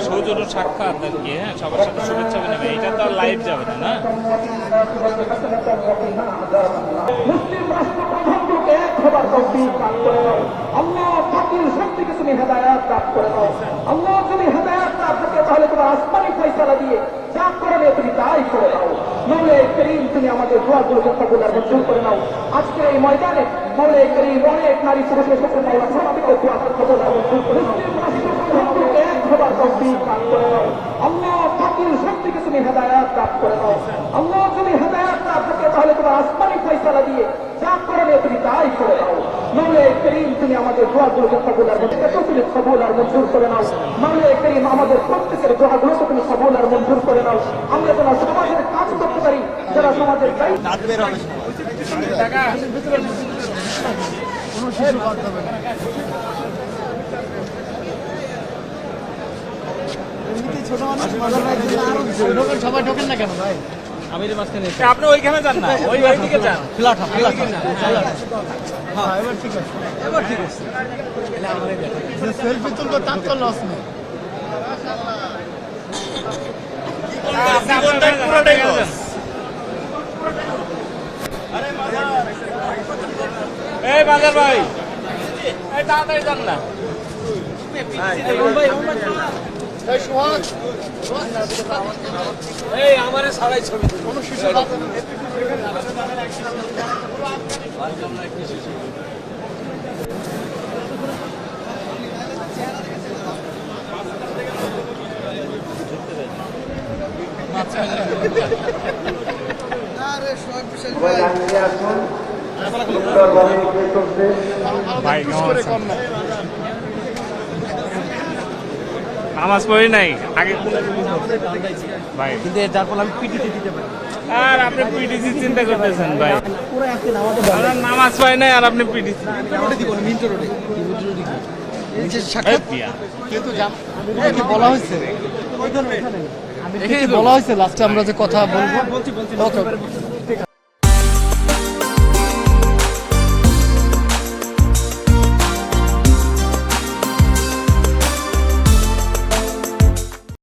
সৌজন্য সাক্ষাৎ আর কি, হ্যাঁ, সবার সাথে শুভেচ্ছা বিনিময়, এটা তো আর লাইভ যাবে না, না? মুসলিম রাষ্ট্র প্রধানকে এক হবার তৌফিক দান করে দাও আল্লাহ। ফাকির শক্তিকে তুমি হেদায়েত দান করে দাও আল্লাহ। তুমি হেদায়েত না থাকে তাহলে তোমার আসমানি ফয়সালা দিয়ে যা করবে তুমি তাই করে দাও। মওলাই করিম তুমি আমাদের দোয়াগুলোকে কবুল আর মঞ্জুর করে নাও। আজকে এই ময়দানে মওলাই করিম অনেক নারী পুরুষের সাথে মাওলা সবাইকে দোয়া কবুল আর মঞ্জুর করে নাও। প্রধানকে এক হবার তৌফিক দান করে দাও আল্লাহ। ফাকির শক্তিকে তুমি হেদায়েত দান করে দাও আল্লাহ। তুমি হেদায়েত না থাকে তাহলে তোমার আসমানি ফয়সালা দিয়ে যা করবে তুমি তাই করে দাও। মওলাই করিম তুমি আমাদের দোয়াগুলোকে কবুল আর তুমি কবুল আর মঞ্জুর করে নাও। মওলাই করিম আমাদের প্রত্যেকের দোয়াগুলোকে তুমি কবুল আর মঞ্জুর করে নাও। আমরা যেন সমাজের কাজ করতে পারি, যারা সমাজের দায়িত্ব সবাই ঢোকেন না কেন ভাই? আপনি ওইখানে যান না, ওই দিকে যান। এবার ঠিক আছে, এবার ঠিক আছে। সেলফি তুলবো তার তো লস নেই। এই বাজার ভাই, এই তাড়াতাড়ি যান না। এই আমারে সবাই ছবি কোনো শিশু ভাই নামাজ পড়ি নাই আগে ভাই, কিন্তু যার ফলে আমি পিটিতে দিতে পারি। আর আপনি পিটিসি চিন্তা করতেছেন ভাই, আপনার নামাজ পাই নাই আর আপনি পিটিসি বলা হয়েছে, বলা হয়েছে লাস্টে আমরা যে কথা বলবো।